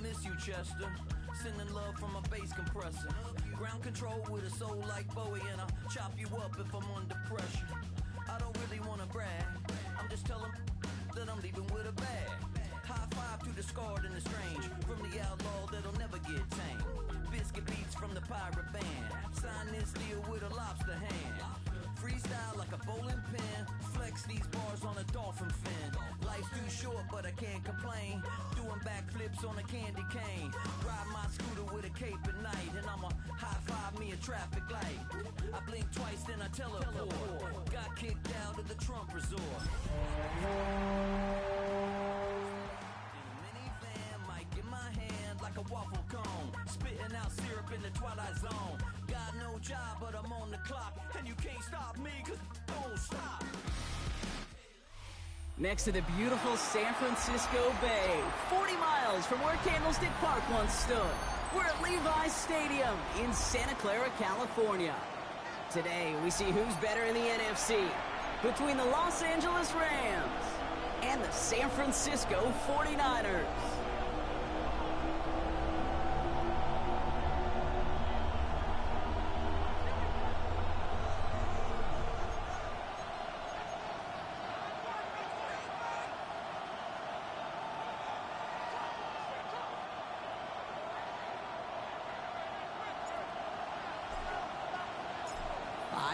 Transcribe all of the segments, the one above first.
miss you, Chester. Sending love from a bass compressor. Ground control with a soul like Bowie, and I'll chop you up if I'm under pressure. I don't really wanna brag, I'm just telling that I'm leaving with a bag. High five to the scarred and the strange, from the outlaw that'll never get tamed. Biscuit beats from the pirate band, sign this deal with a lobster hand. Freestyle like a bowling pin, flex these bars on a dolphin fin. Life's too short but I can't complain, doing backflips on a candy cane. Ride my scooter with a cape at night, and I'ma high five me a traffic light. I blink twice then I teleport, got kicked out of the Trump resort. Like a waffle cone, spitting out syrup in the twilight zone. Got no job, but I'm on the clock, and you can't stop me, cause I don't stop. Next to the beautiful San Francisco Bay, 40 miles from where Candlestick Park once stood, we're at Levi's Stadium in Santa Clara, California. Today, we see who's better in the NFC between the Los Angeles Rams and the San Francisco 49ers.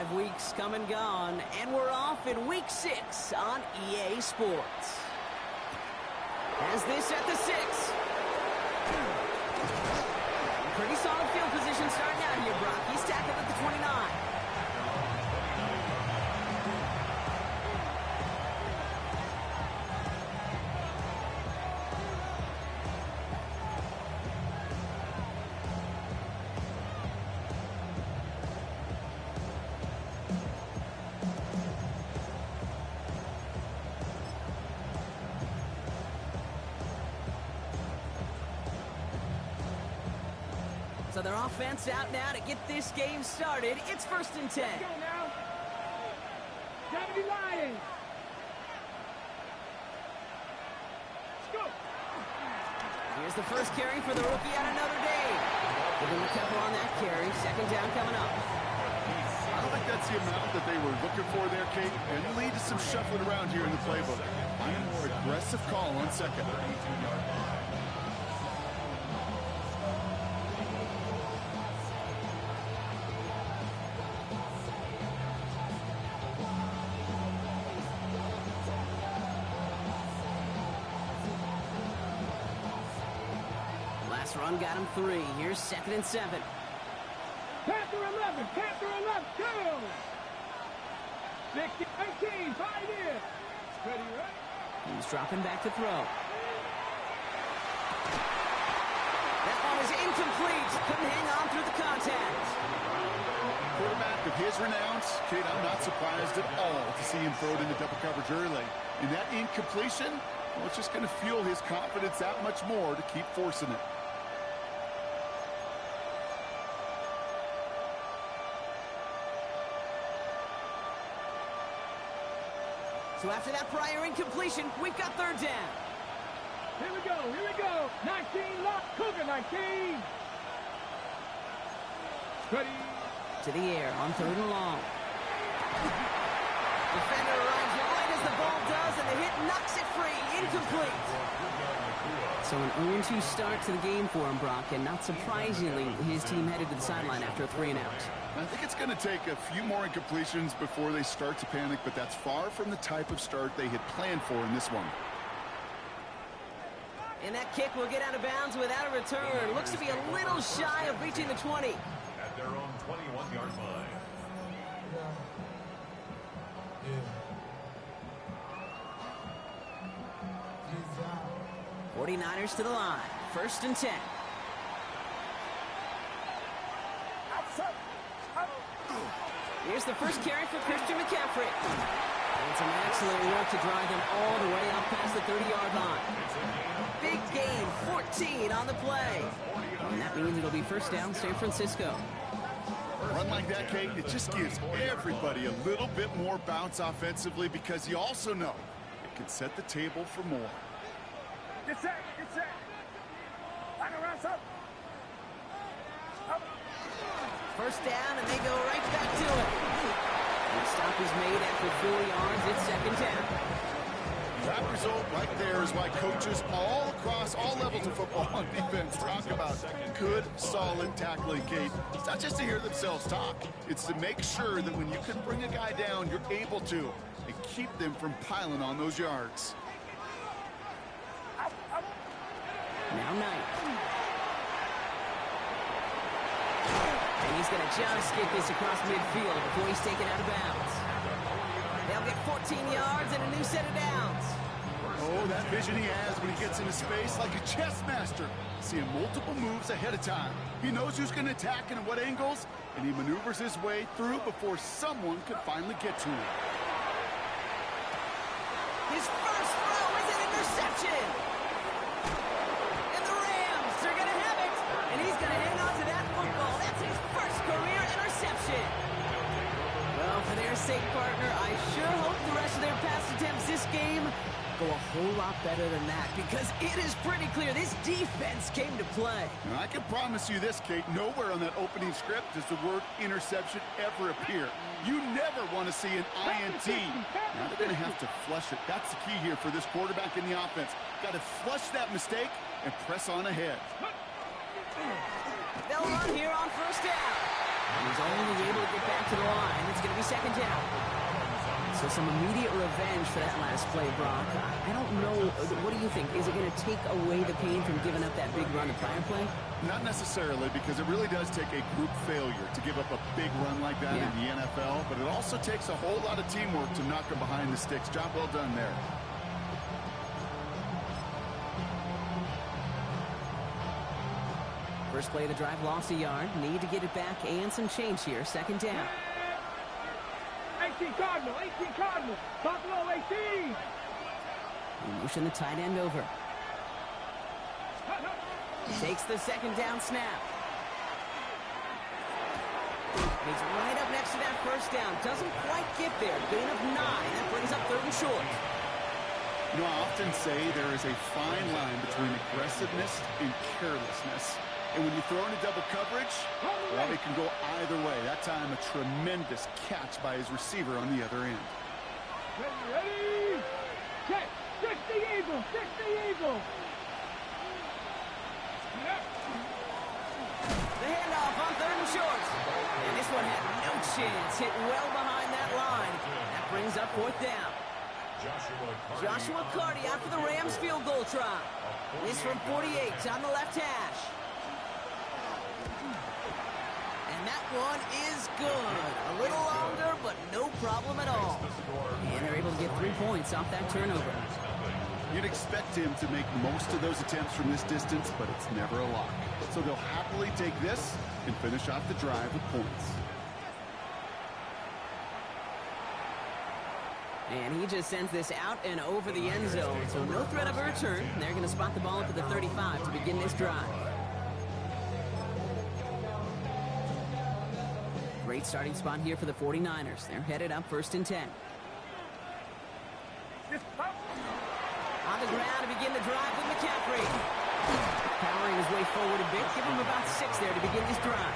5 weeks come and gone, and we're off in week 6 on EA Sports. As this at the 6. Pretty solid field position starting out here, Brock. He's tackled at the 29. So their offense out now to get this game started. It's 1st and 10. Let's go now. Gotta be lying. Let's go. Here's the first carry for the rookie out of Notre Dame. Giving the couple on that carry. 2nd down coming up. I don't think that's the amount that they were looking for there, Kate, and it leads to some shuffling around here in the playbook. I am more aggressive call on 2nd. Last run got him 3. Here's 2nd and 7. Panther 11, Panther 11, go! 16, 18, 5 in. Ready, right? He's dropping back to throw. That one is incomplete. Couldn't hang on through the contact. Quarterback of his renown, Kate, I'm not surprised at all to see him throw it into double coverage early. And that incompletion, well, it's just going to fuel his confidence that much more to keep forcing it. So after that prior incompletion, we've got 3rd down. Here we go, here we go. 19, lock, Cougar 19. Ready. To the air on 3rd and long. Defender arrives right as the ball does, and the hit knocks it free. Incomplete. So an 0-2 start to the game for him, Brock, and not surprisingly, his team headed to the sideline after a 3-and-out. I think it's going to take a few more incompletions before they start to panic, but that's far from the type of start they had planned for in this one. And that kick will get out of bounds without a return. Looks to be a little shy of reaching the 20. At their own 21-yard line. 49ers to the line. 1st and 10. Here's the first carry for Christian McCaffrey. And some excellent work to drive them all the way up past the 30-yard line. Big gain, 14 on the play. And that means it'll be 1st down, San Francisco. A run like that, Kate, it just gives everybody a little bit more bounce offensively because you also know it can set the table for more. Get set, get set. First down, and they go right back to it. The stop is made after 4 yards. It's second down. That result right there is why coaches all across all levels of football on defense talk about good, solid tackling, Kate. It's not just to hear themselves talk. It's to make sure that when you can bring a guy down, you're able to, and keep them from piling on those yards. Now Knight. And he's going to just get this across midfield before he's taken out of bounds. They'll get 14 yards and a new set of downs. Oh, that vision he has when he gets into space like a chess master. Seeing multiple moves ahead of time. He knows who's going to attack and at what angles, and he maneuvers his way through before someone could finally get to him. His first throw is an interception. And the Rams are going to have it. And he's going to hang on to that football. That's his first career interception. Well, for their sake, partner, I sure hope the rest of their pass attempts this game go a whole lot better than that, because it is pretty clear this defense came to play. And I can promise you this, Kate, nowhere on that opening script does the word interception ever appear. You never want to see an INT. Now they're going to have to flush it. That's the key here for this quarterback in the offense. Got to flush that mistake and press on ahead. They'll run here on first down. And he's only able to get back to the line. It's going to be second down. So some immediate revenge for that last play, Brock. I don't know. What do you think? Is it going to take away the pain from giving up that big run the prior play? Not necessarily, because it really does take a group failure to give up a big run like that in the NFL. But it also takes a whole lot of teamwork to knock them behind the sticks. Job well done there. First play of the drive, lost a yard. Need to get it back and some change here. Second down. 18 Cardinal, 18 Cardinal. Buffalo 18. Motion the tight end over. Takes the second down snap. He's right up next to that first down. Doesn't quite get there. Gain of 9. That brings up third and short. You know, I often say there is a fine line between aggressiveness and carelessness. And when you throw into double coverage, well, it can go either way. That time, a tremendous catch by his receiver on the other end. Ready? Check. 60 Eagle. 60 Eagle. The handoff on third and short. And this one had no chance. Hit well behind that line. That brings up fourth down. Joshua Carty after the Rams field goal try. This from 48 on the left hash. And that one is good. A little longer, but no problem at all. And they're able to get 3 points off that turnover. You'd expect him to make most of those attempts from this distance, but it's never a lock. So they'll happily take this and finish off the drive with points. And he just sends this out and over the end zone. So no threat of a return. They're going to spot the ball up at the 35 to begin this drive. Great starting spot here for the 49ers. They're headed up first and 10. On the ground to begin the drive with McCaffrey. Powering his way forward a bit. Give him about 6 there to begin this drive.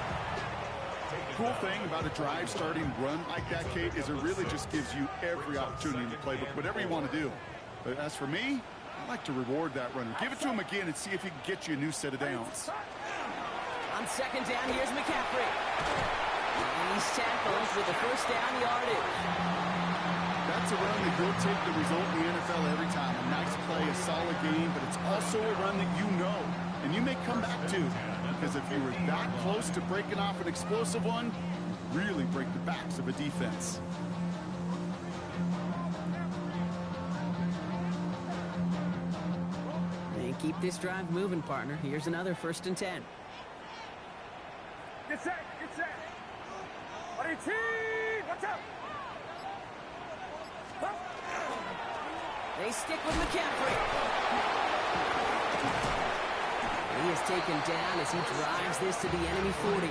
Cool thing about a drive starting run like that, Kate, is it really just gives you every opportunity in the playbook, whatever you want to do. But as for me, I like to reward that runner. Give it to him again and see if he can get you a new set of downs. On second down, here's McCaffrey. And he's tackled with the first down yardage. That's a run that will take the result in the NFL every time. A nice play, a solid game, but it's also a run that you know, and you may come back to. Because if you were that close to breaking off an explosive one, you really break the backs of a defense. And keep this drive moving, partner. Here's another first and 10. Get set. Get set. On your team. Watch out. They stick with McCaffrey. He is taken down as he drives this to the enemy 40.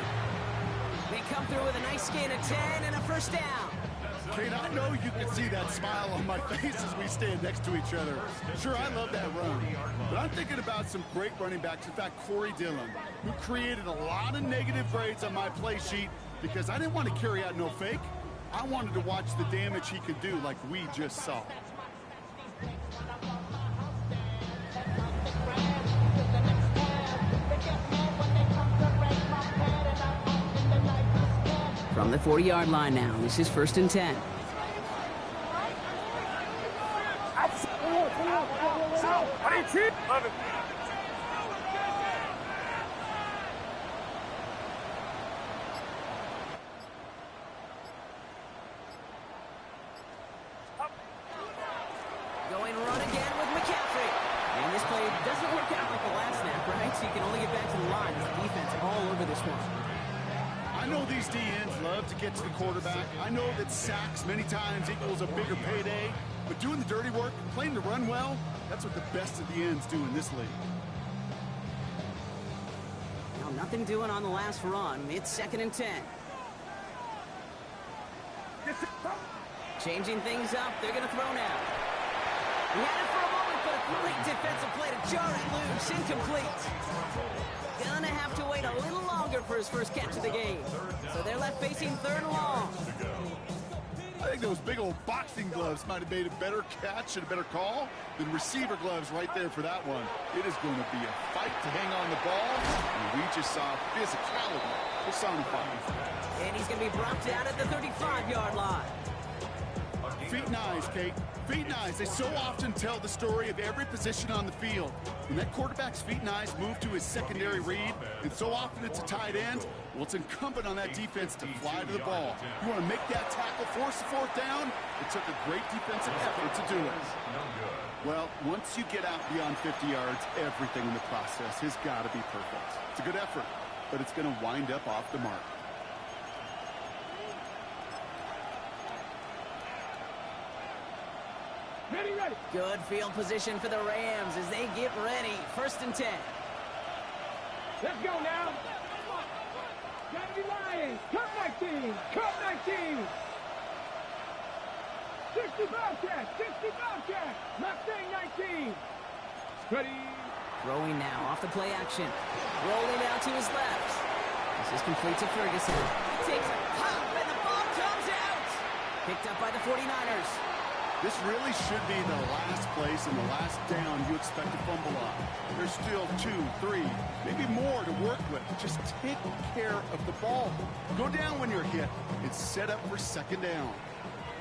They come through with a nice gain of 10 and a first down. Kate, I know you can see that smile on my face as we stand next to each other. Sure, I love that run, but I'm thinking about some great running backs. In fact, Corey Dillon, who created a lot of negative grades on my play sheet because I didn't want to carry out no fake. I wanted to watch the damage he could do like we just saw. From the 40-yard line now, this is 1st and 10. Going run again with McCaffrey. And this play doesn't work out like the last snap, right? So you can only get back to the line as the defense all over this one. I know these DNs love to get to the quarterback. I know that sacks many times equals a bigger payday, but doing the dirty work, playing the run well, that's what the best of the ends do in this league. Now nothing doing on the last run. It's 2nd and 10. Changing things up. They're going to throw now. He had it for a moment, but a great defensive play to jar it loose. Incomplete. Gonna have to wait a little longer for his first catch of the game. So they're left facing 3rd and long. I think those big old boxing gloves might have made a better catch and a better call than receiver gloves right there for that one. It is going to be a fight to hang on the ball, and we just saw physicality personified. And he's going to be brought down at the 35-yard line. Feet and eyes, Kate. Feet and eyes. They so often tell the story of every position on the field. When that quarterback's feet and eyes move to his secondary read, and so often it's a tight end, well, it's incumbent on that defense to fly to the ball. You want to make that tackle, force the 4th down? It took a great defensive effort to do it. Well, once you get out beyond 50 yards, everything in the process has got to be perfect. It's a good effort, but it's going to wind up off the mark. Ready. Good field position for the Rams as they get ready. 1st and 10. Let's go now. Gotta be Lions. Cut 19. Cut 19. 60 Bobcat. 60 Bobcat. Mustang 19. Ready. Throwing now off the play action. Rolling out to his left. This is complete to Ferguson. He takes a pop and the ball comes out. Picked up by the 49ers. This really should be the last place and the last down you expect to fumble on. There's still 2, 3, maybe more to work with. Just take care of the ball. Go down when you're hit. It's set up for 2nd down.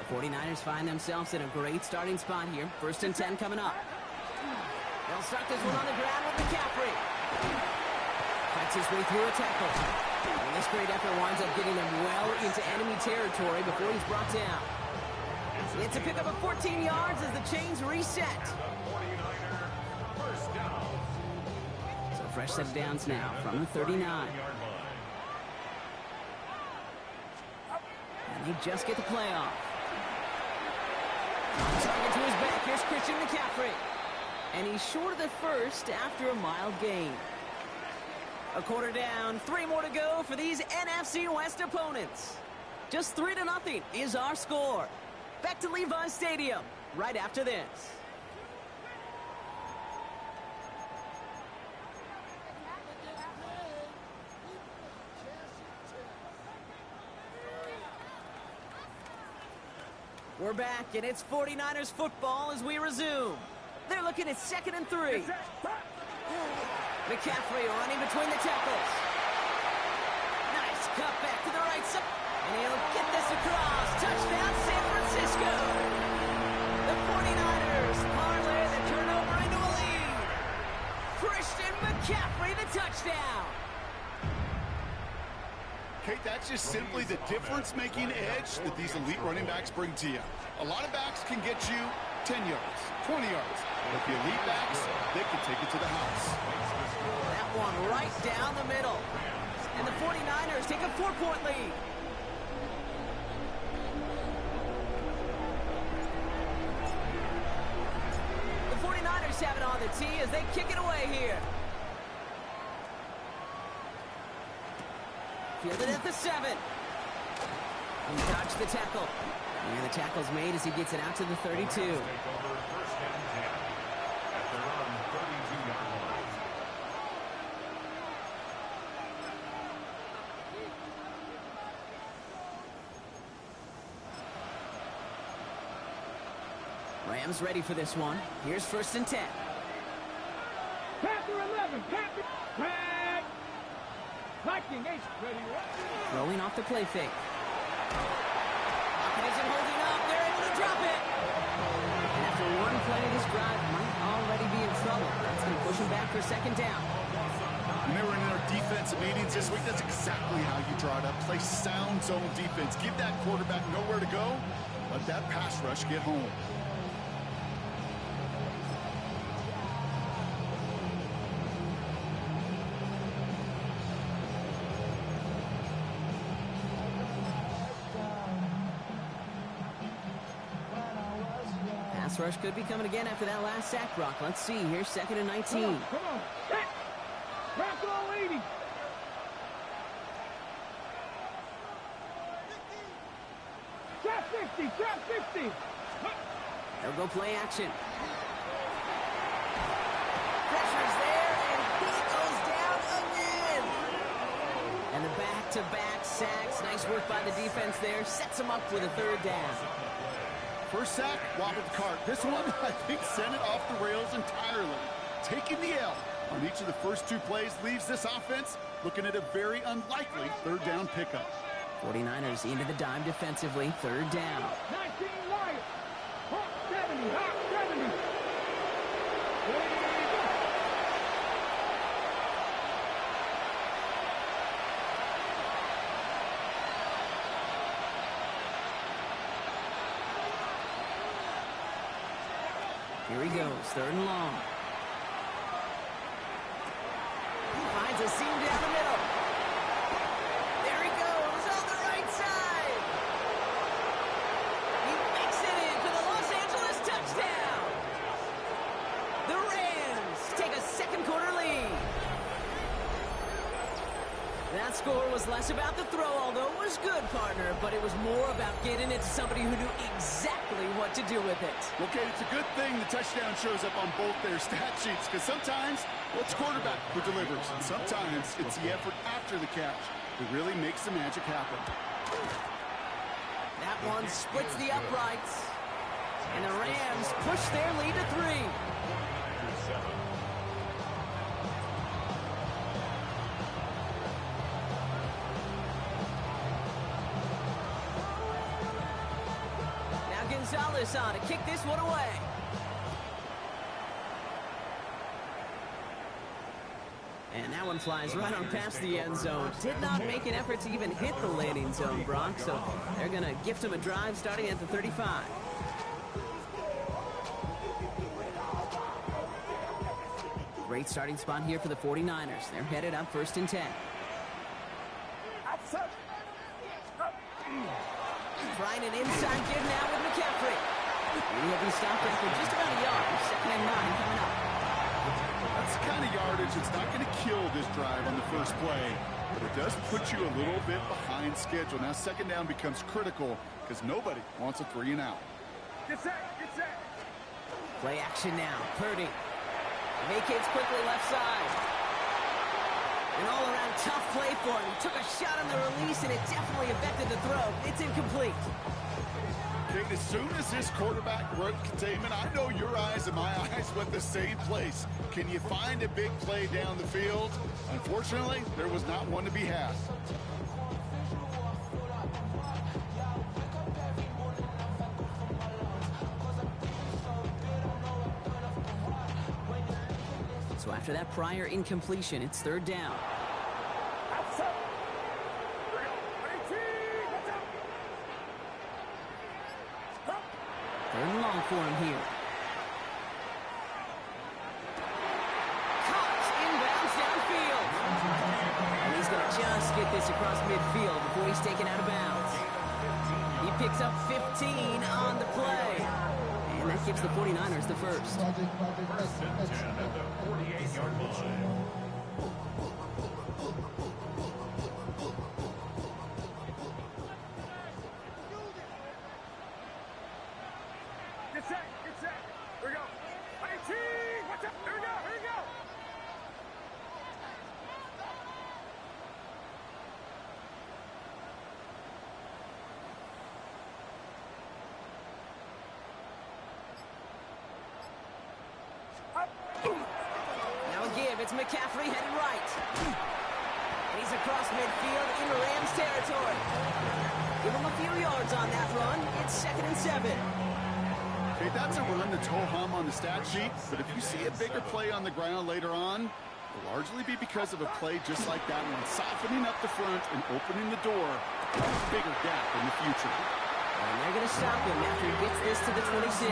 The 49ers find themselves in a great starting spot here. 1st and 10 coming up. They'll start this one on the ground with McCaffrey. Fights his way through a tackle. And this great effort winds up getting him well into enemy territory before he's brought down. It's a pickup of 14 yards as the chains reset. So fresh set of downs now from the 39. And they just get the play off. On target to his back, here's Christian McCaffrey. And he's short of the first after a mild gain. A quarter down, 3 more to go for these NFC West opponents. Just 3-0 is our score. Back to Levi's Stadium right after this. We're back, and it's 49ers football as we resume. They're looking at 2nd and 3. McCaffrey running between the tackles. Nice cut back to the right side. And he'll get this across. Touchdown, San Francisco. The 49ers parlay the turnover into a lead. Christian McCaffrey, the touchdown. Kate, that's just simply the difference-making edge that these elite running backs bring to you. A lot of backs can get you 10 yards, 20 yards. But the elite backs, they can take it to the house. That one right down the middle. And the 49ers take a 4-point lead. The 49ers have it on the tee as they kick it away here. Fielded at the 7. And dodge the tackle. And the tackle's made as he gets it out to the 32. Take over first and 10 at their own 32-yard line. Rams ready for this one. Here's first and 10. Panther 11. Panther. Back. Viking 8. Ready. Rolling off the play fake. Pocket isn't holding up. They're able to drop it. And after one play, this drive might already be in trouble. That's going to push him back for second down. When they were in our defensive meetings this week, that's exactly how you draw it up. Play sound zone defense. Give that quarterback nowhere to go. Let that pass rush get home. Pass rush could be coming again after that last sack, Brock. Let's see. Here's second and 19. Come on. Back. Back all 80. Trap 50. Trap 50. They'll go play action. Pressure's there, and he goes down again. And the back-to-back sacks. Nice work by the defense there. Sets him up with a third down. First sack, wobbled the cart. This one, I think, sent it off the rails entirely. Taking the L on each of the first two plays leaves this offense looking at a very unlikely third down pickup. 49ers into the dime defensively. Third down. 19 Lions. Hawk 70. Hawk 70. Here he goes. Third and long. Finds a seam down the middle. There he goes on the right side. He makes it in for the Los Angeles touchdown. The Rams take a second quarter lead. That score was less about the throw, although it was good, partner, but it was more about getting it to somebody who knew exactly what to do with it. Okay, it's a good thing the touchdown shows up on both their stat sheets, because sometimes it's quarterback who delivers, and sometimes it's the effort after the catch that really makes the magic happen. That one splits the uprights, and the Rams push their lead to 3. Gonzalez on to kick this one away. And that one flies right on past the end zone. Did not make an effort to even hit the landing zone, Brock, so they're going to gift him a drive starting at the 35. Great starting spot here for the 49ers. They're headed up first and 10. Trying an inside give now with McCaffrey. He'll be stopped after just about a yard. Second and 9 coming up. That's the kind of yardage that's not going to kill this drive on the first play, but it does put you a little bit behind schedule. Now second down becomes critical because nobody wants a 3 and out. Get set. Get set. Play action now. Purdy vacates quickly left side. An all-around tough play for him. He took a shot on the release, and it definitely affected the throw. It's incomplete. Okay, as soon as this quarterback broke containment, I know your eyes and my eyes went the same place. Can you find a big play down the field? Unfortunately, there was not one to be had. So after that prior incompletion, it's third down. Third and long for him here. Caught inbounds downfield. And he's going to just get this across midfield before he's taken out of bounds. He picks up 15 on the play. And that gives the 49ers the first. First and 10 at the 48-yard line. McCaffrey heading right. And he's across midfield into Rams territory. Give him a few yards on that run. It's 2nd and 7. Okay, that's a run that's ho-hum on the stat sheet, but if you see a bigger play on the ground later on, it'll largely be because of a play just like that one, softening up the front and opening the door to a bigger gap in the future. And they're going to stop him after he gets this to the 26.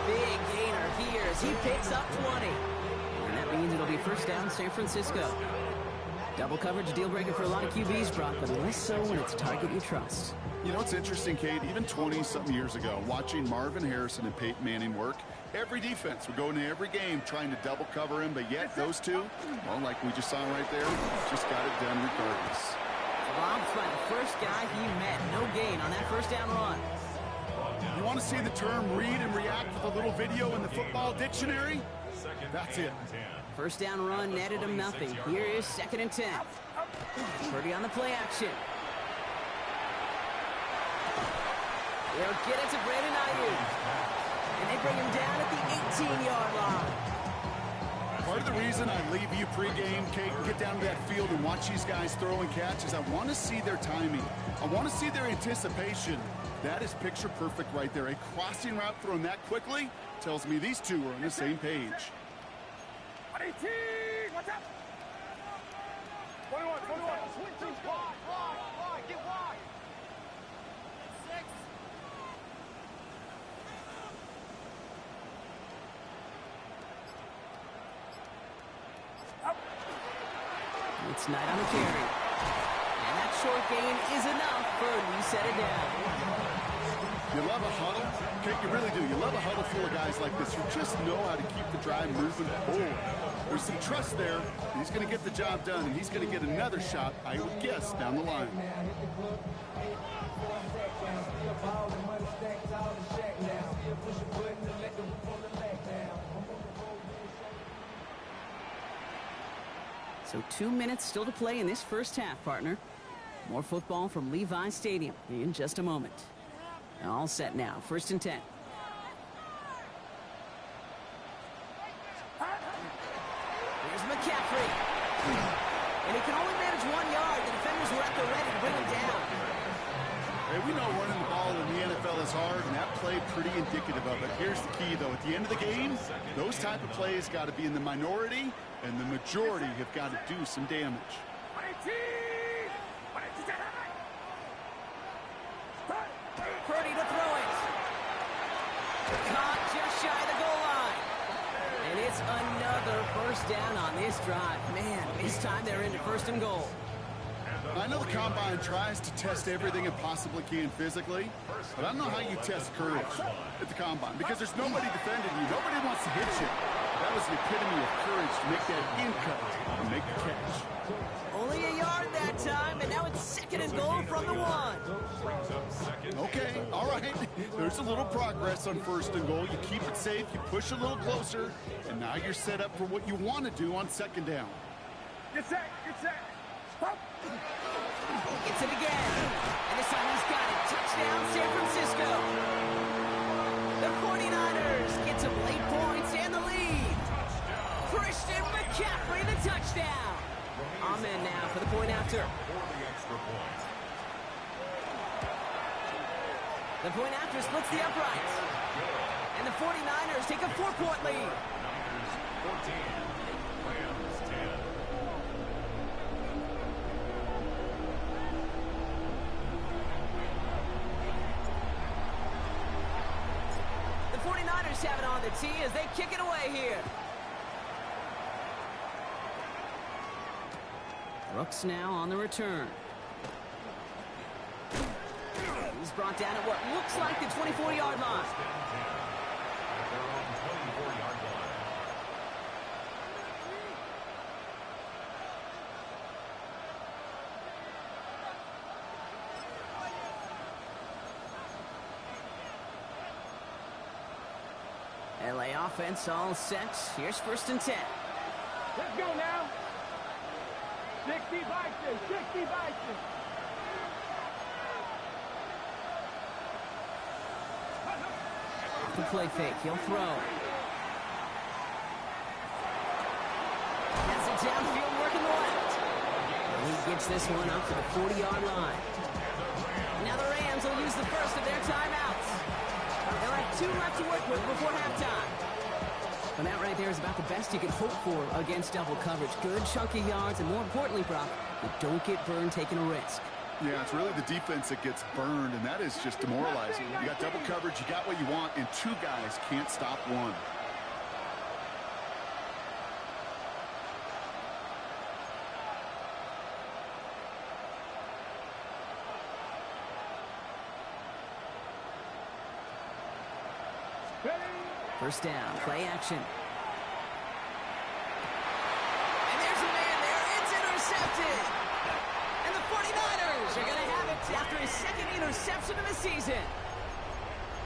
Big gainer here as he picks up 20. And that means it'll be first down San Francisco. Double coverage deal breaker for a lot of QBs, Brock, but less so when it's a target you trust. You know, it's interesting, Kate, even 20-something years ago, watching Marvin Harrison and Peyton Manning work, every defense would go into every game trying to double cover him, but yet those two, well, like we just saw right there, just got it done regardless. Robbed by the first guy he met. No gain on that first down run. You want to see the term read and react with a little video in the football dictionary? That's it. First down run netted him nothing. Here is 2nd and 10. Purdy on the play action. They'll get it to Brandon Ayuk. And they bring him down at the 18-yard line. Part of the reason I leave you pregame, Kate, and get down to that field and watch these guys throw and catch is I want to see their timing. I want to see their anticipation. That is picture perfect right there. A crossing route thrown that quickly tells me these two are on the same page. 18, what's up? 21, 21. Wide, get wide. 6. It's Knight on the carry. And that short gain is enough for a reset it down. You love a huddle? Kate, you really do. You love a huddle full of guys like this who just know how to keep the drive moving forward. There's some trust there. He's going to get the job done, and he's going to get another shot, I would guess, down the line. So 2 minutes still to play in this first half, partner. More football from Levi Stadium in just a moment. All set now. 1st and 10. Here's McCaffrey. And he can only manage 1 yard. The defenders were at the ready to bring him down. Hey, we know running the ball in the NFL is hard, and that play pretty indicative of it. Here's the key, though. At the end of the game, those type of plays got to be in the minority, and the majority have got to do some damage. 18. Purdy to throw it. Caught just shy of the goal line. And it's another first down on this drive. Man, this time they're into 1st and goal. I know the Combine tries to test everything it possibly can physically, but I don't know how you test courage at the Combine because there's nobody defending you. Nobody wants to hit you. That was the epitome of courage to make that in cut and make the catch. Only a yard that time, and now it's 2nd and goal from the 1. Okay, all right. There's a little progress on 1st and goal. You keep it safe, you push a little closer, and now you're set up for what you want to do on 2nd down. Get set, Stop. Gets it again. And this time he's got it. Touchdown, San Francisco. The 49ers get some late points and the lead. Christian McCaffrey, the touchdown. Amen now for the point after. The point after splits the uprights. And the 49ers take a 4-point lead. 14, Rams 10. The 49ers have it on the tee as they kick it away here. Brooks now on the return. He's brought down at what looks like the 24-yard line. At their own 24-yard line. LA offense all set. Here's 1st and 10. Let's go now. 60 Vikings, 60 Vikings. The play fake. He'll throw. downfield working the left. And he gets this one up to the 40-yard line. Now the Rams will use the first of their timeouts. They'll have 2 left to work with before halftime. And that right there is about the best you can hope for against double coverage. Good chunky yards, and more importantly, Brock, you don't get burned taking a risk. Yeah, it's really the defense that gets burned, and that is just demoralizing. You got double coverage, you got what you want, and 2 guys can't stop one. First down, play action. And there's a man there. It's intercepted. And the 49ers are going to have it after his second interception of the season.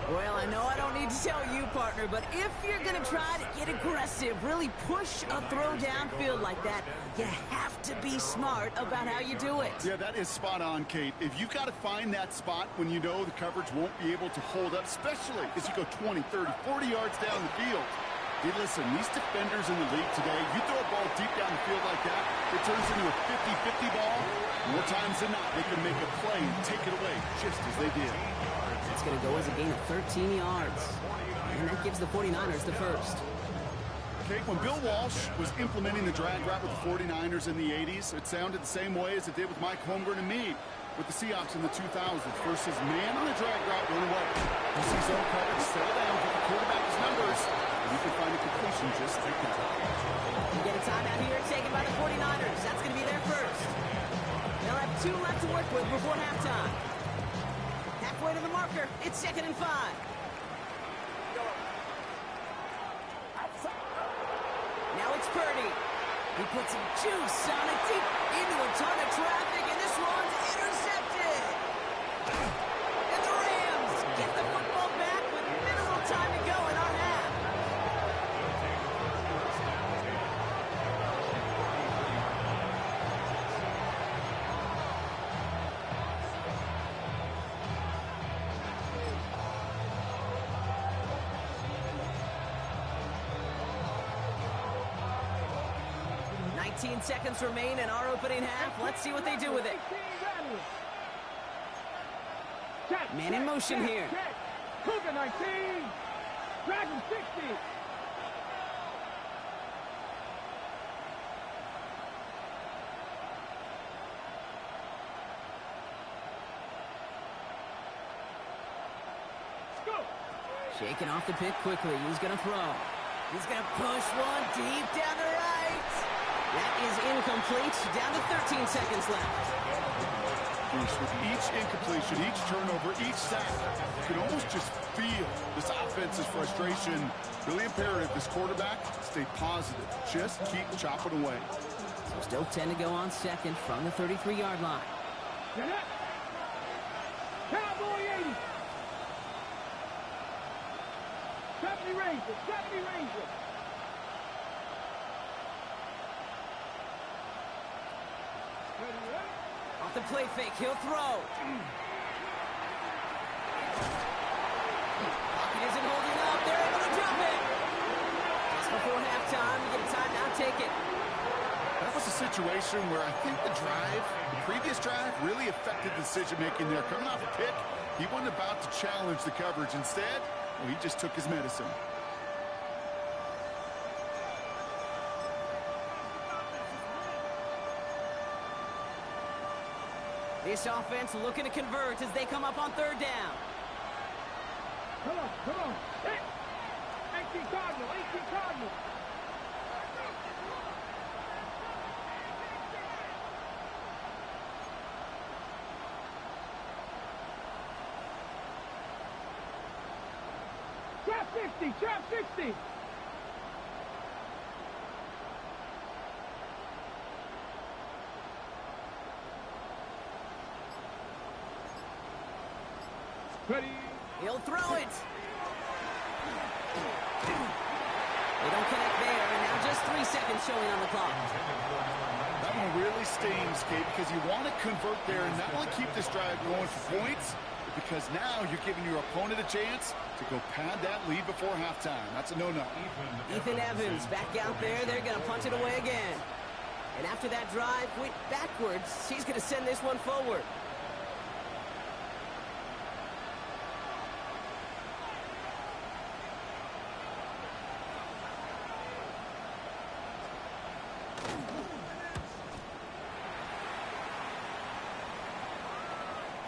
Well, I know I don't need to tell you, partner, but if you're going to try to get aggressive, really push a throw downfield like that, you have to be smart about how you do it. Yeah, that is spot on, Kate. If you've got to find that spot when you know the coverage won't be able to hold up, especially as you go 20, 30, 40 yards down the field. Hey, listen, these defenders in the league today, you throw a ball deep down the field like that, it turns into a 50-50 ball. More times than not, they can make a play and take it away just as they did. It's going to go as a gain of 13 yards. And that gives the 49ers the first. Okay, when Bill Walsh was implementing the drag route with the 49ers in the 80s, it sounded the same way as it did with Mike Holmgren and me with the Seahawks in the 2000s. First, his man on the drag route went away. You see zone coverage, settle down, give the quarterback his numbers, and you can find a completion just like that. You get a timeout here taken by the 49ers. That's going to be their first. They'll have 2 left to work with before halftime. Halfway to the marker, it's 2nd and 5. Now it's Purdy. He puts some juice on it deep into a ton of traffic, and this one's intercepted. And the Rams get the football back with minimal time to go in our half. Seconds remain in our opening half. Let's see what they do with it. Man in motion here. Cougar 19, Dragon 60. Shaking off the pick quickly. He's going to throw. He's going to push one deep down the right. That is incomplete. Down to 13 seconds left. Bruce, with each incompletion, each turnover, each sack, you can almost just feel this offense's frustration. Really imperative this quarterback stay positive. Just keep chopping away. So still 10 to go on second from the 33-yard line. Cowboy 80. 70 Rangers, 70 Rangers. Off the play fake, he'll throw. Pocket isn't holding up. They're able to drop it. Just before halftime, you get a timeout, take it. That was a situation where I think the previous drive, really affected the decision-making there. Coming off a pick, he wasn't about to challenge the coverage. Instead, well, he just took his medicine. This offense looking to convert as they come up on 3rd down. Come on, come on. 18 Cardinal, 18 Cardinal. Trap 60, trap 60. Ready. He'll throw it. They don't connect there, and now just 3 seconds showing on the clock. That one really stings, Kate, because you want to convert there and not only keep this drive going for points, but because now you're giving your opponent a chance to go pad that lead before halftime. That's a no-no. Ethan Evans back out there. They're going to punch it away again. And after that drive went backwards, he's going to send this one forward.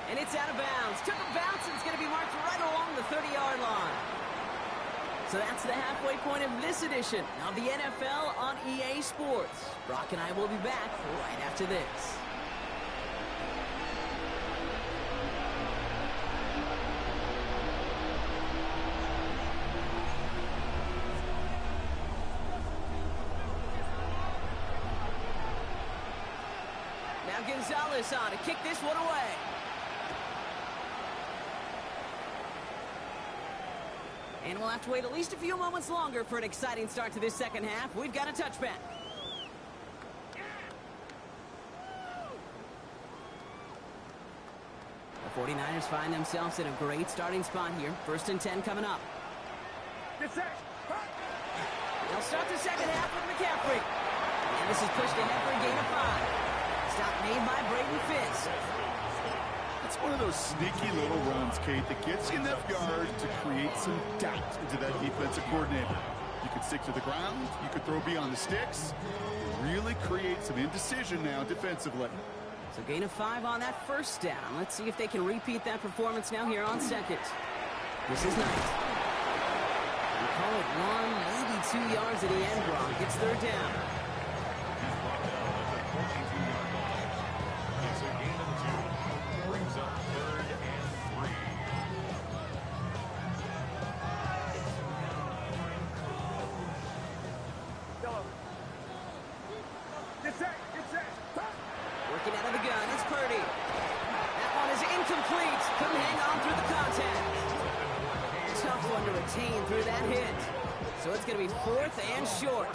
And it's out of bounds. Took a bounce and it's going to be marked right along the 30-yard line. So that's the halfway point of this edition of the NFL on EA Sports. Brock and I will be back right after this. Now Gonzalez on to kick this one away. And we'll have to wait at least a few moments longer for an exciting start to this second half. We've got a touchback. The 49ers find themselves in a great starting spot here. 1st and 10 coming up. They'll start the second half with McCaffrey. And this is pushed ahead for a gain of 5. Stop made by Braden Fisk. It's one of those sneaky little runs, Kate, that gets you enough yards to create some doubt into that defensive coordinator. You could stick to the ground, you could throw beyond the sticks, really create some indecision now defensively. So gain of 5 on that first down. Let's see if they can repeat that performance now here on second. This is Knight. We call it 1, maybe 2 yards at the end, Brock. It's 3rd down. He's brought down at the 42-yard line. It's a gain of 2. Brings up 3rd and 3. Working out of the gun, it's Purdy. That one is incomplete. Couldn't hang on through the contact. Tough one to retain through that hit. So it's going to be 4th and short.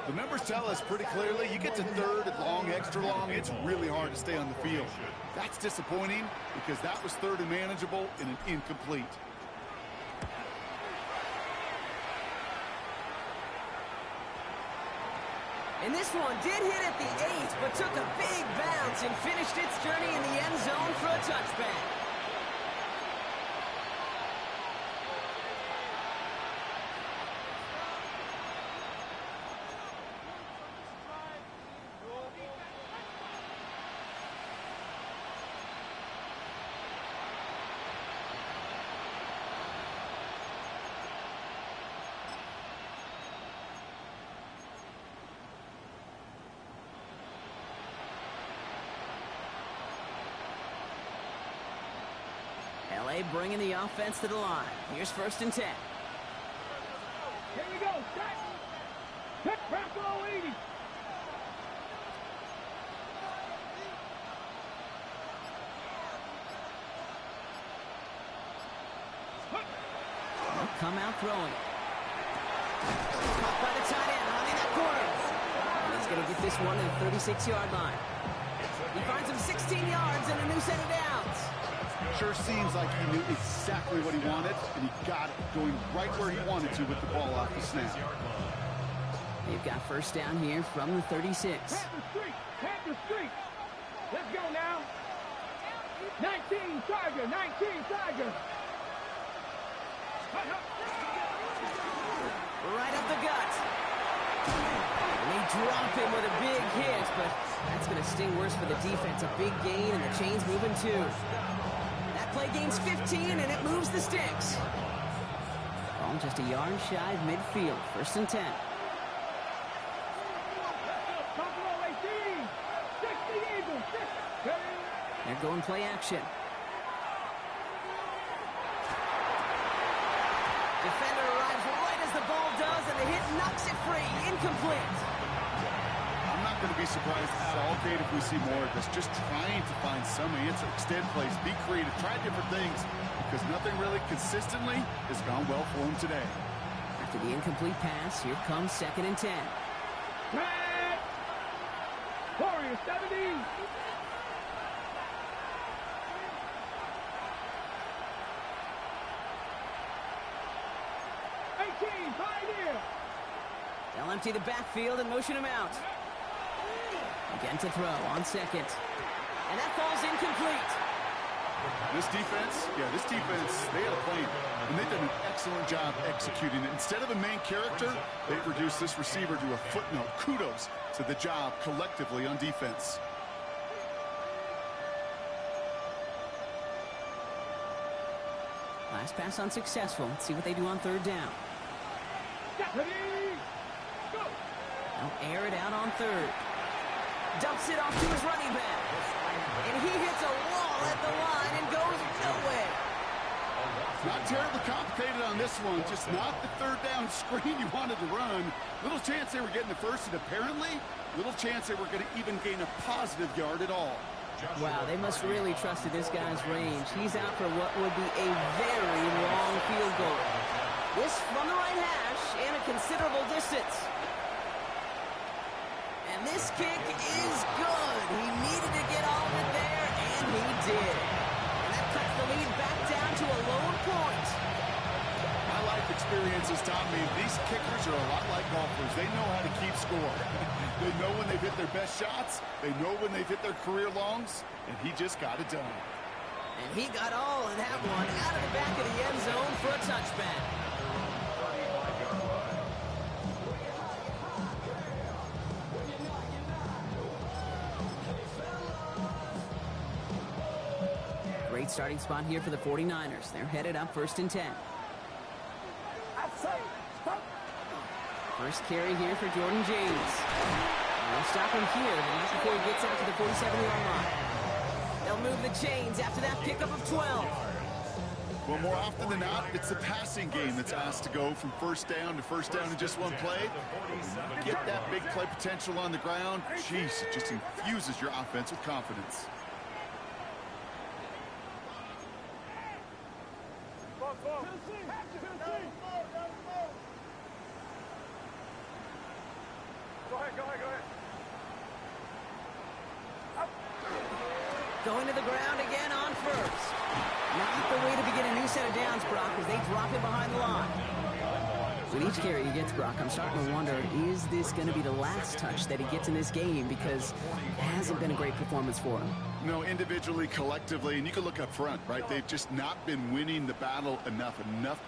The numbers tell us pretty clearly, you get to 3rd and long, extra long, it's really hard to stay on the field. That's disappointing because that was 3rd and manageable and an incomplete. And this one did hit at the 8, but took a big bounce and finished its journey in the end zone for a touchback. LA bringing the offense to the line. Here's 1st and 10. Here we go. Set. Bracco 80. They'll come out throwing. Caught by the tight end, running that corner. And he's going to get this one to the 36-yard line. He finds him 16 yards and a new set of downs. Sure seems like he knew exactly what he wanted, and he got it, going right where he wanted to with the ball off the snap. They've got 1st down here from the 36. Pat the street. Let's go now. 19 Tiger. Right up the gut. And they drop him with a big hit, but that's going to sting worse for the defense. A big gain, and the chain's moving too. That play gains 15, and it moves the sticks. Ball just a yard shy of midfield. 1st and 10. They're going play action. Defender arrives right as the ball does, and the hit knocks it free. Incomplete. I'm not going to be surprised at all, Kate, if we see more of this. Just trying to find some answer, extend plays, be creative, try different things, because nothing really consistently has gone well for him today. After the incomplete pass, here comes 2nd and 10. Pat! Warriors 70. They'll empty the backfield and motion him out. Again to throw on second. And that falls incomplete. This defense, they had a plan, and they've done an excellent job executing it. Instead of a main character, they've reduced this receiver to a footnote. Kudos to the job collectively on defense. Last pass unsuccessful. Let's see what they do on third down. They'll air it out on third. Dumps it off to his running back. And he hits a wall at the line and goes nowhere. Not terribly complicated on this one. Just not the third down screen you wanted to run. Little chance they were getting the first, and apparently little chance they were going to even gain a positive yard at all. Wow, they must really trusted this guy's range. He's out for what would be a very long field goal. This from the right hash and a considerable distance. And this kick is good. He needed to get all of it there, and he did. And that cuts the lead back down to a lower point. My life experience has taught me these kickers are a lot like golfers. They know how to keep score. They know when they've hit their best shots. They know when they've hit their career longs, and he just got it done. And he got all of that one out of the back of the end zone for a touchback. Great starting spot here for the 49ers. They're headed up 1st and 10. First carry here for Jordan James. They'll stop him here, but not before he gets out to the 47-yard line. They'll move the chains after that pickup of 12. Well, more often than not, it's the passing game that's asked to go from first down in just one play. Get that big play potential on the ground. Jeez, it just infuses your offense with confidence. Going to the ground again on first. Not the way to begin a new set of downs, Brock, as they drop him behind the line. With each carry he gets, Brock, I'm starting to wonder, is this going to be the last touch that he gets in this game? Because it hasn't been a great performance for him. No, individually, collectively, and you can look up front, right? They've just not been winning the battle enough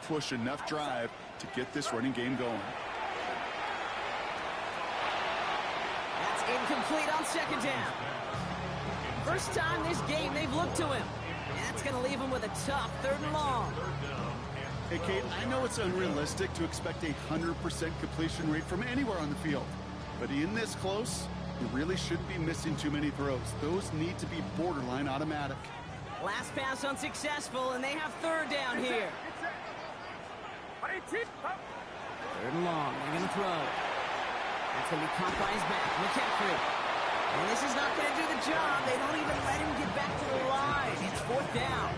push, enough drive to get this running game going. That's incomplete on second down. First time this game they've looked to him. And that's going to leave him with a tough 3rd and long. Hey, Kate, I know it's unrealistic to expect a 100% completion rate from anywhere on the field. But in this close, you really shouldn't be missing too many throws. Those need to be borderline automatic. Last pass unsuccessful, and they have 3rd down here. 3rd and long. They're going to throw. That's going to be caught by his back. McCaffrey. And this is not going to do the job. They don't even let him get back to the line. It's 4th down.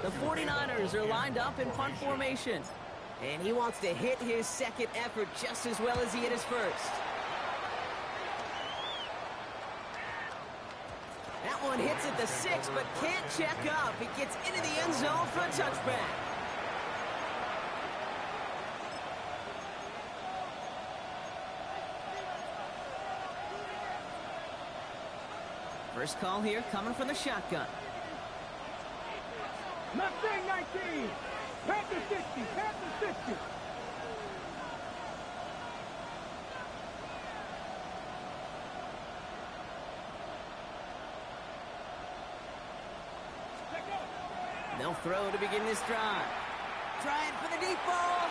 The 49ers are lined up in punt formation. And he wants to hit his second effort just as well as he hit his first. That one hits at the 6, but can't check up. It gets into the end zone for a touchback. First call here coming from the shotgun. Mustang 19. Panther 60. Panther 60. They'll throw to begin this drive. Trying for the deep ball.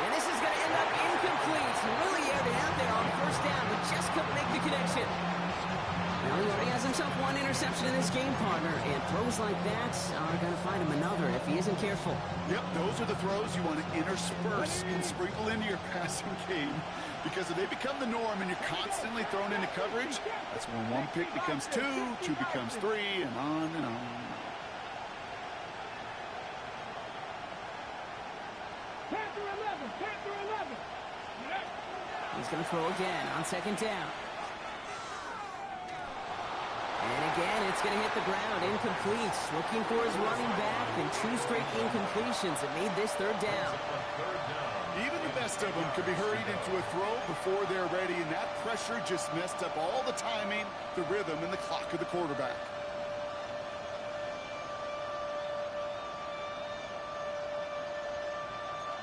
And this is going to end up incomplete. Really aired it out there on 1st down, but just couldn't make the connection. Now he already has himself one interception in this game, partner, and throws like that are going to find him another if he isn't careful. Yep, those are the throws you want to intersperse and sprinkle into your passing game, because if they become the norm and you're constantly thrown into coverage, that's when one pick becomes 2, 2 becomes 3, and on and on. Panther 11. Panther 11. He's going to throw again on 2nd down. And again, it's going to hit the ground. Incomplete. Looking for his running back, and 2 straight incompletions that made this third down. Even the best of them could be hurried into a throw before they're ready, and that pressure just messed up all the timing, the rhythm, and the clock of the quarterback.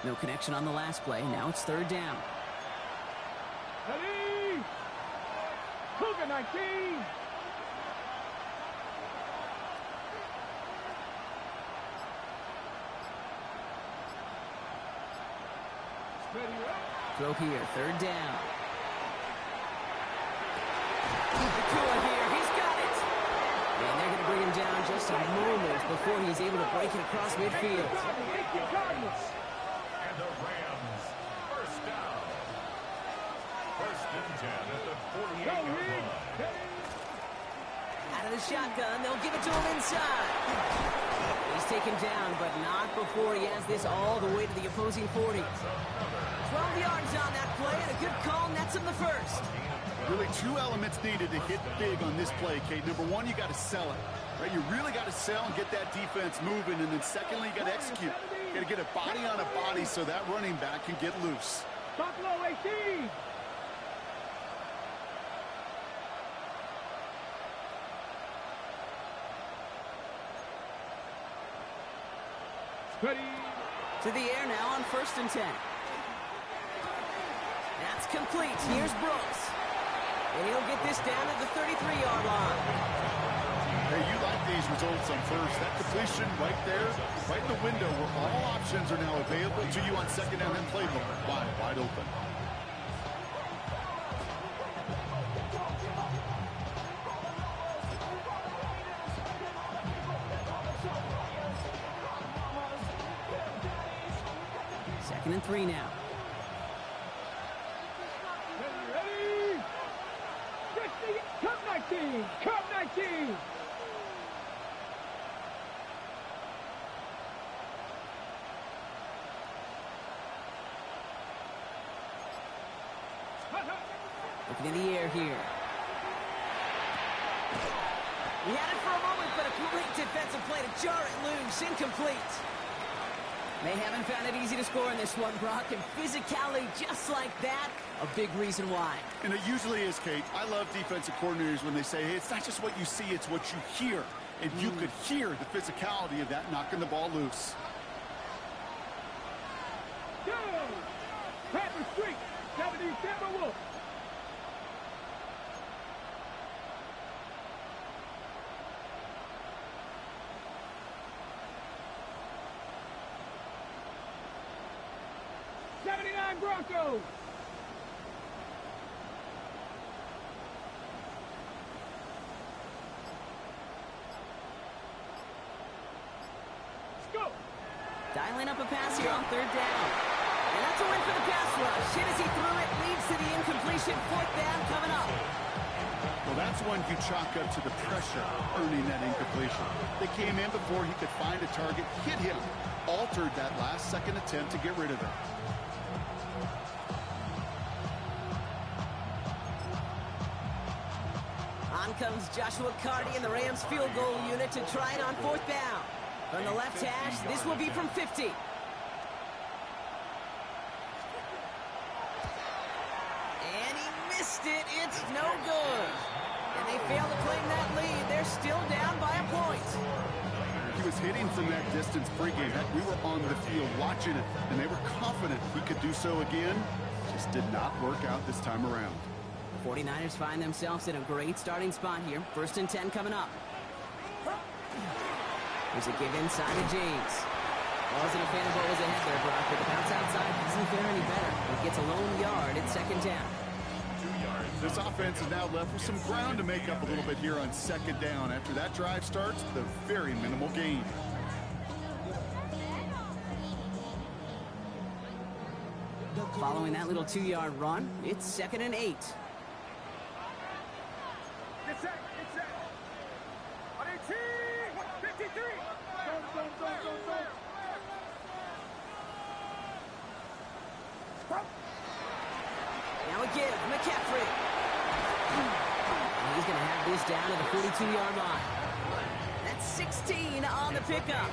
No connection on the last play. Now it's third down. Ready? Cougar 19. Throw here, third down. Nakua here, he's got it! And they're going to bring him down just a moment before he's able to break it across midfield. And the Rams, first down. First and 10 at the 48-yard line. Out of the shotgun, they'll give it to him inside. He's taken down, but not before he has this all the way to the opposing 40. 12 yards on that play, and a good call nets him the first. Really 2 elements needed to hit big on this play, Kate. Number 1, you got to sell it. Right? You really got to sell and get that defense moving, and then secondly, you got to execute. You got to get a body on a body so that running back can get loose. Buffalo 18. Ready. To the air now on first and 10. That's complete. Here's Brooks. And he'll get this down at the 33-yard line. Hey, you like these results on first. That completion right there, right in the window where all options are now available to you on second down and playbook. Wide open. Second and 3 now. Ready? 60. Cup 19. Cup 19. Looking in the air here. He had it for a moment, but a great defensive play to jar it loose. Incomplete. They haven't found it easy to score in this one, Brock, and physicality just like that, a big reason why. And it usually is, Kate. I love defensive coordinators when they say, hey, it's not just what you see, it's what you hear. And you could hear the physicality of that knocking the ball loose. Go! Panther Street, 70 Timberwolves. Broncos. Let's go. Dialing up a pass here on third down. And that's a win for the pass rush. Hit as he threw it, leads to the incompletion. Fourth down coming up. Well, that's one you chalk up to the pressure earning that incompletion. They came in before he could find a target, hit him, altered that last second attempt to get rid of it. On comes Joshua Carty and the Rams field goal unit to try it on fourth down. From the left hash, this will be from 50. And he missed it. It's no good. And they fail to claim that lead. They're still down by a point. He was hitting from that distance pregame. Heck, we were on the field watching it, and they were confident he could do so again. Just did not work out this time around. 49ers find themselves in a great starting spot here. First and 10 coming up. There's a give inside to James. Wasn't a fan of what was ahead there, Brock, but the bounce outside doesn't fare any better. It gets a lone yard at second down. 2 yards. This offense is now left with some ground to make up a little bit here on second down. After that drive starts, the very minimal gain. Following that little 2-yard run, it's second and 8. Get set. On 18. 53. Now a give, McCaffrey. And he's going to have this down to the 42-yard line. That's 16 on the pickup.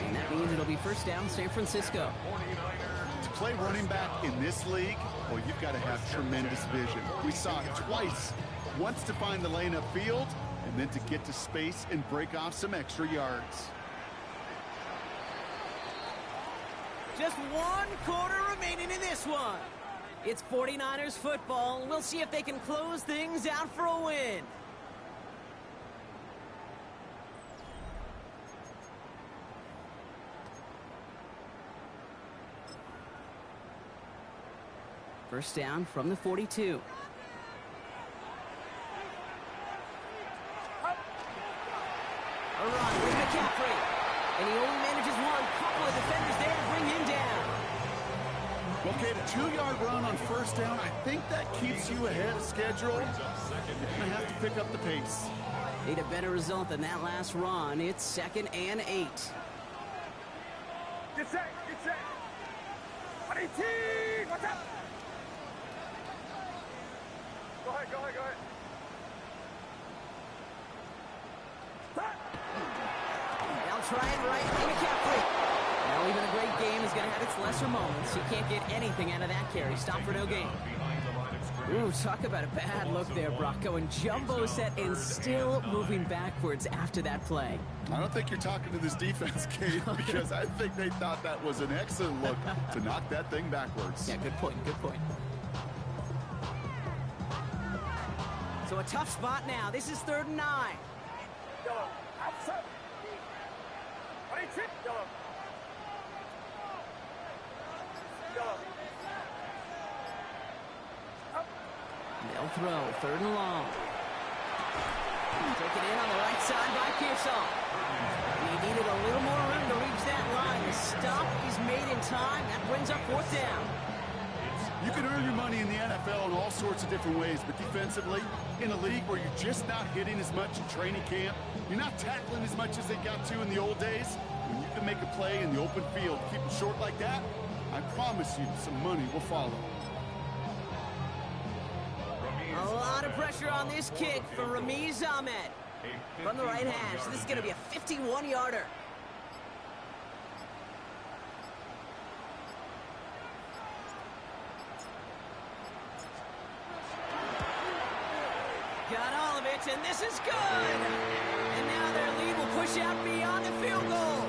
And that means it'll be first down San Francisco. To play running back in this league, well, you've got to have tremendous vision. We saw it twice. Once to find the lane upfield, and then to get to space and break off some extra yards. Just 1 quarter remaining in this one. It's 49ers football. We'll see if they can close things out for a win. First down from the 42. A run with McCaffrey. And he only manages one. Couple of defenders there to bring him down. Okay, the 2-yard run on first down, I think that keeps you ahead of schedule. You're going to have to pick up the pace. Need a better result than that last run. It's 2nd and 8. Get set, get set. 18, what's up? Go ahead, go ahead, go ahead. They'll try it right by McCaffrey. Now, even a great game is going to have its lesser moments. You can't get anything out of that carry. Stop for no gain. Ooh, talk about a bad look there, Brock. Going jumbo set and still moving backwards after that play. I don't think you're talking to this defense, Kate, because I think they thought that was an excellent look to knock that thing backwards. Yeah, good point, good point. So a tough spot now. This is 3rd and 9. Yellow, outside. 22, yellow. Yellow. They'll throw 3rd and long. Taken in on the right side by Pearsall. He needed a little more room to reach that line. The stop is made in time. That brings up 4th down. You can earn your money in the NFL in all sorts of different ways, but defensively, in a league where you're just not hitting as much in training camp, you're not tackling as much as they got to in the old days, when you can make a play in the open field, keep them short like that, I promise you some money will follow. A lot of pressure on this kick for Ramiz Ahmed. From the right hash, this is going to be a 51-yarder. Got all of it, and this is good. And now their lead will push out beyond the field goal.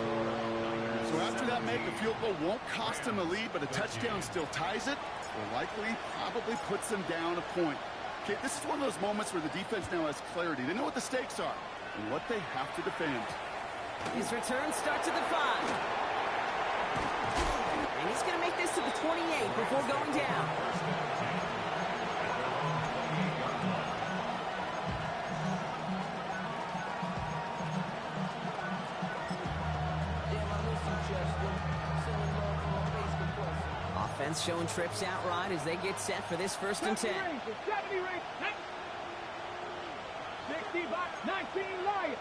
So after that make, a field goal won't cost them a lead, but a touchdown still ties it, or likely probably puts them down a point. Okay, this is one of those moments where the defense now has clarity. They know what the stakes are and what they have to defend. His return starts at the 5. And he's going to make this to the 28 before going down. Offense showing trips out right as they get set for this 1st and 10. 70 range, 60 box, 19 Lions.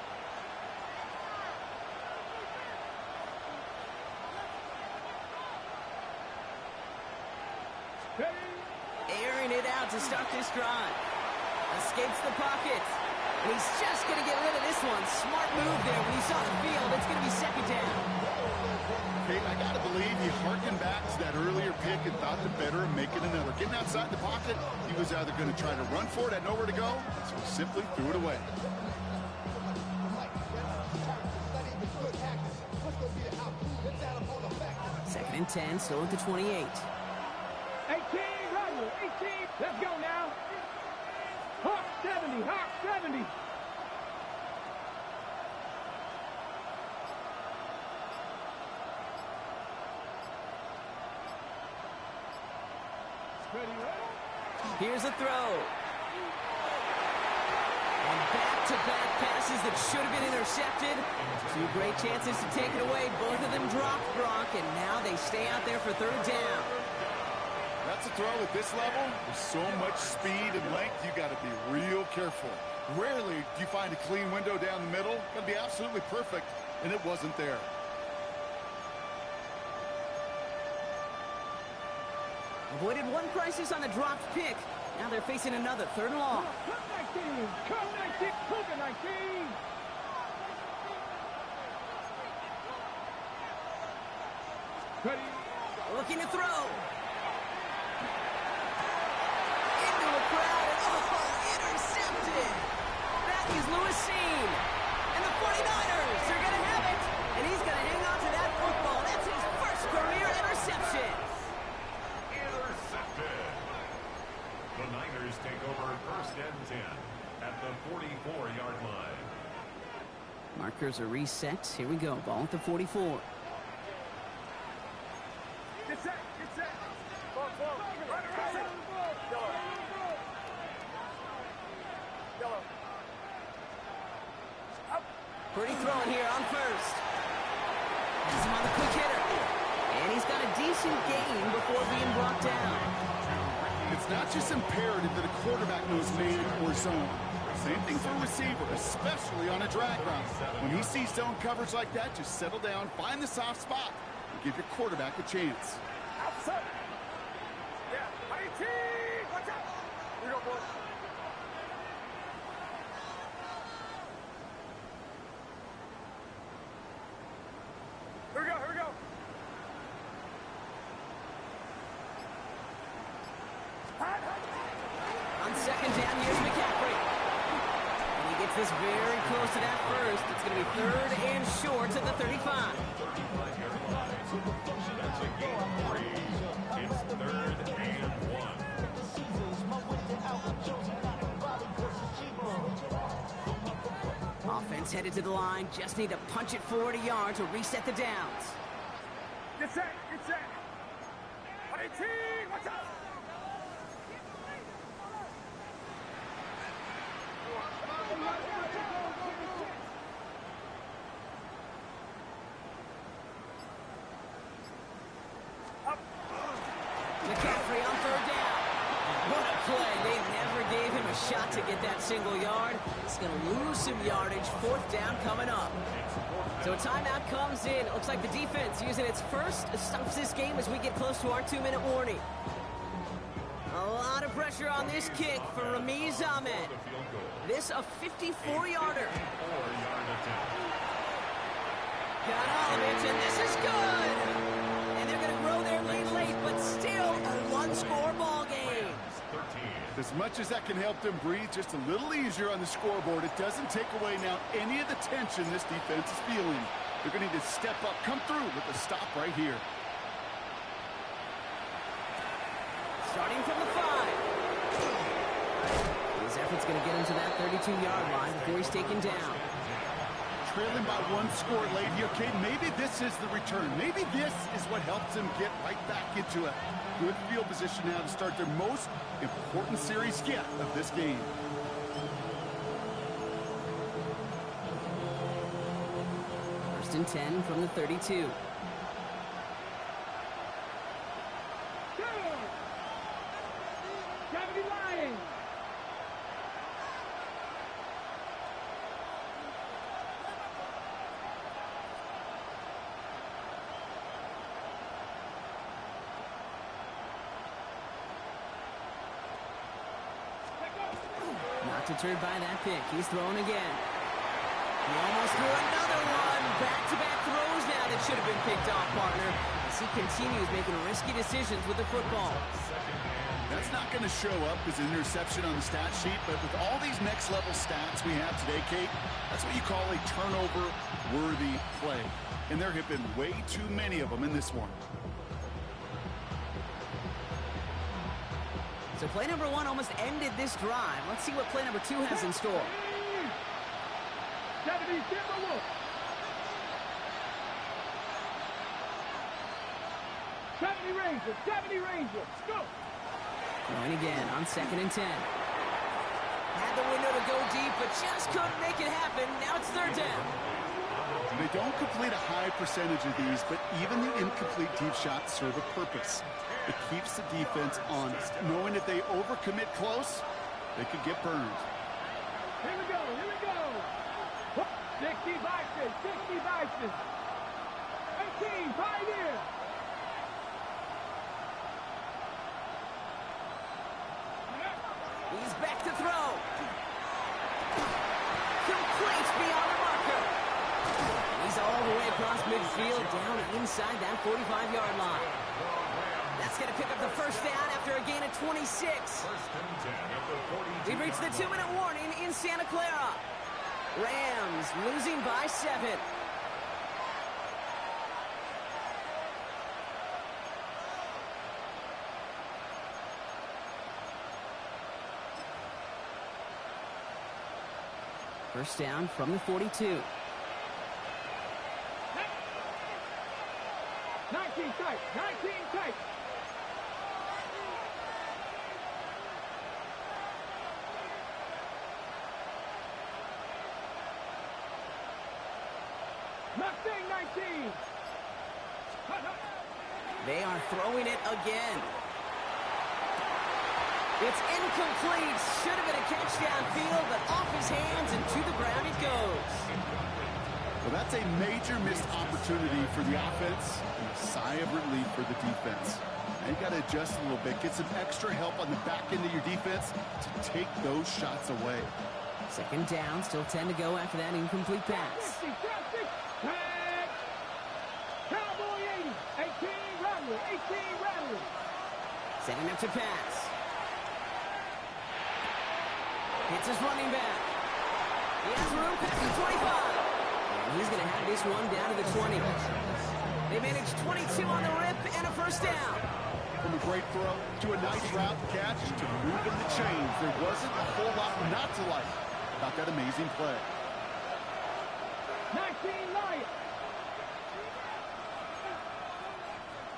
Airing it out to start this drive. Escapes the pocket. And he's just going to get rid of this one. Smart move there. When he saw the field, it's going to be 2nd down. Okay, I got to believe he harkened back to that earlier pick and thought the better of making another. Getting outside the pocket, he was either going to try to run for it, had nowhere to go, so he simply threw it away. Second and 10, still at the 28. 18, run, 18, let's go now. Hawk 70, Hawk 70. Here's a throw. And back-to-back passes that should have been intercepted. 2 great chances to take it away. Both of them dropped, Brock, and now they stay out there for 3rd down. That's a throw at this level. With so much speed and length, you got to be real careful. Rarely do you find a clean window down the middle. Got to be absolutely perfect, and it wasn't there. Avoided one crisis on the dropped pick. Now they're facing another 3rd and long. Come 19. Come 19. Cougar 19. Ready. Looking to throw. Into a crowd and intercepted. That is Lewis Cine. And the 49ers are going to have it. And he's going to hang on to that football. That's his first career interception. Intercepted. The Niners take over 1st and 10 at the 44-yard line. Markers are reset. Here we go. Ball at the 44. Get set. Get set. Pretty throwing here on 1st. Has him on the quick hitter. And he's got a decent gain before being brought down. It's not just imperative that a quarterback knows man or zone. Same thing for a receiver, especially on a drag route. When he sees zone coverage like that, just settle down, find the soft spot, and give your quarterback a chance. Outside. Yeah. 19. Watch out. Here we go, boys. Here we go. Here we go. On 2nd down, here's McCaffrey. And he gets this very close to that 1st. It's going to be 3rd and short to the 35. 35-yard line. That's a gain of 3. It's 3rd and 1. Offense headed to the line. Just need to punch it forward a yard to reset the downs. Get set. Get set. 19. Watch out. McCaffrey on 3rd down. What a play. They never gave him a shot to get that single yard. He's going to lose some yardage. 4th down coming up. So a timeout comes in. It looks like the defense using its first stops this game as we get close to our 2-minute warning. A lot of pressure on this kick for Ramiz Ahmed. This a 54-yarder. 4-yard attempt. Got all of it, and this is good. And they're going to grow their lead late, but still a 1-score ball game. 13. As much as that can help them breathe just a little easier on the scoreboard, it doesn't take away now any of the tension this defense is feeling. They're going to need to step up, come through with a stop right here. Starting from the 5. His effort's going to get him to that 32-yard line before he's taken down. Trailing by 1 score late here, Kate. Maybe this is the return. Maybe this is what helps them get right back into it. Good field position now to start their most important series yet of this game. First and 10 from the 32. Lions. Not deterred by that pick. He's throwing again. He almost threw another one. Back-to-back throws now that should have been picked off, partner. As he continues making risky decisions with the football. That's not going to show up as an interception on the stat sheet, but with all these next-level stats we have today, Kate, that's what you call a turnover-worthy play. And there have been way too many of them in this one. So play number 1 almost ended this drive. Let's see what play number 2 has in store. 70 Timberwolves. 70 Rangers. 70 Rangers. Go. Going again on 2nd and 10. Had the window to go deep, but just couldn't make it happen. Now it's 3rd down. They don't complete a high percentage of these, but even the incomplete deep shots serve a purpose. It keeps the defense honest, knowing if they overcommit close, they could get burned. Here we go. Here we go. 60 Bison. 60 Bison. 18 Pioneers. He's back to throw. Complete beyond the marker. He's all the way across midfield, down inside that 45-yard line. That's going to pick up the first down after a gain of 26. We've reached the 2-minute warning in Santa Clara. Rams losing by 7. First down from the 42. 19 tight, 19 tight. Mustang 19. They are throwing it again. It's incomplete. Should have been a catch downfield, but off his hands and to the ground it goes. Well, that's a major missed opportunity for the offense and a sigh of relief for the defense. Now you got to adjust a little bit, get some extra help on the back end of your defense to take those shots away. Second down, still 10 to go after that incomplete pass. 60, 60, tag. Cowboy 80, 18 Rattler, 18 Rattler. Setting up to pass. Hits his running back. He has room past the 25. And he's going to have this one down to the 20. They managed 22 on the rip and a first down. From a great throw to a nice route catch to moving the chains. There wasn't a whole lot not to like about that amazing play. 19 Lions.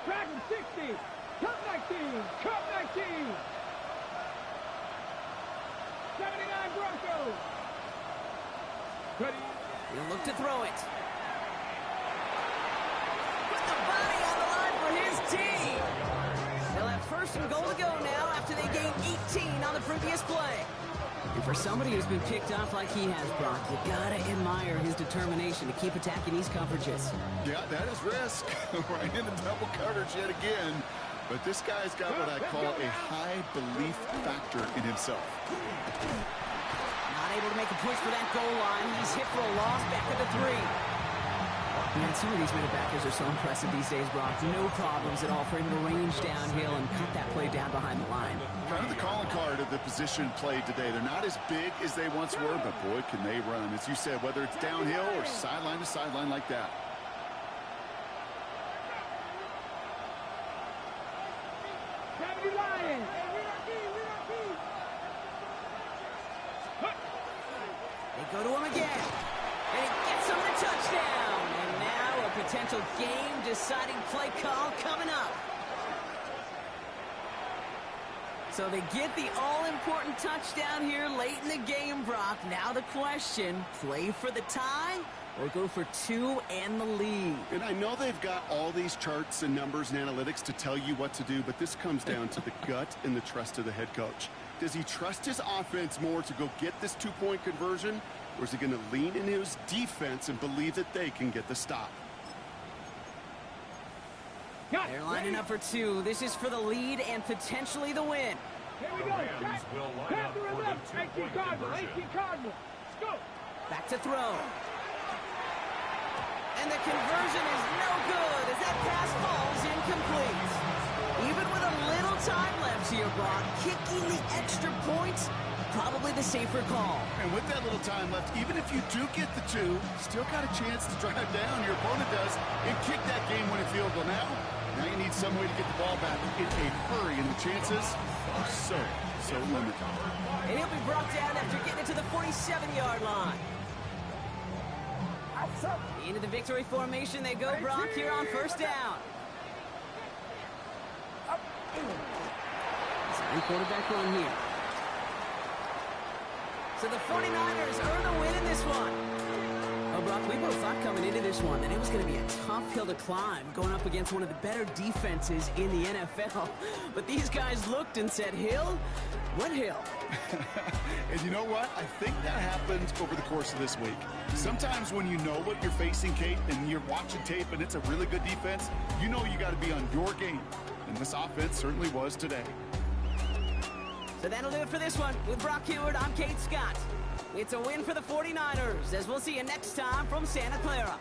Dragon 60. Cup 19. Cup 19. 79 Broncos. Ready. He'll look to throw it. Put the body on the line for his team. They'll have first and goal to go now after they gained 18 on the previous play. And for somebody who's been picked off like he has, Brock, you gotta admire his determination to keep attacking these coverages. Yeah, that is risk. Right into double coverage yet again. But this guy's got what I call a high belief factor in himself. Not able to make a push for that goal line. He's hit for a loss back at the 3. Man, some of these middle backers are so impressive these days, Brock. No problems at all for him to range downhill and cut that play down behind the line. Kind of the calling card of the position played today. They're not as big as they once were, but boy, can they run. As you said, whether it's downhill or sideline to sideline like that. Lions. They go to him again. And he gets him the touchdown. And now a potential game-deciding play call coming up. So they get the all-important touchdown here late in the game, Brock. Now the question, play for the tie or go for 2 and the lead? And I know they've got all these charts and numbers and analytics to tell you what to do, but this comes down to the gut and the trust of the head coach. Does he trust his offense more to go get this 2-point conversion, or is he going to lean into his defense and believe that they can get the stop? They're lining up for 2. This is for the lead and potentially the win. Here we go. Rams will line up for the 2-point conversion. 18 Cardinal. Let's go. Back to throw. And the conversion is no good as that pass falls incomplete. Even with a little time left here, Brock, kicking the extra points, probably the safer call. And with that little time left, even if you do get the 2, still got a chance to drive down, your opponent does, and kick that game-winning field goal. Now you need some way to get the ball back in a hurry, and the chances are so limited. And he'll be brought down after getting it to the 47-yard line. Into the victory formation they go, Brock, here on first down. Sign quarterback run here. So the 49ers earn the win in this one. Oh, Brock, we both thought coming into this one that it was going to be a tough hill to climb going up against one of the better defenses in the NFL. But these guys looked and said, Hill? What hill? And you know what? I think that happens over the course of this week. Sometimes when you know what you're facing, Kate, and you're watching tape and it's a really good defense, you know you got to be on your game. And this offense certainly was today. So So that'll do it for this one. With Brock Heward, I'm Kate Scott. It's a win for the 49ers, as we'll see you next time from Santa Clara.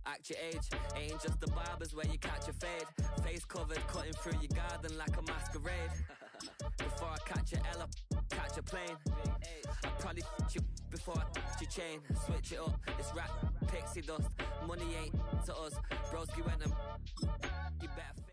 Act your age, ain't just the barbers where you catch a fade. Face covered, cutting through your garden like a masquerade. Before I catch a L, catch a plane. I probably you before I your chain. Switch it up, it's rap, pixie dust. Money ain't to us. Broski went and you better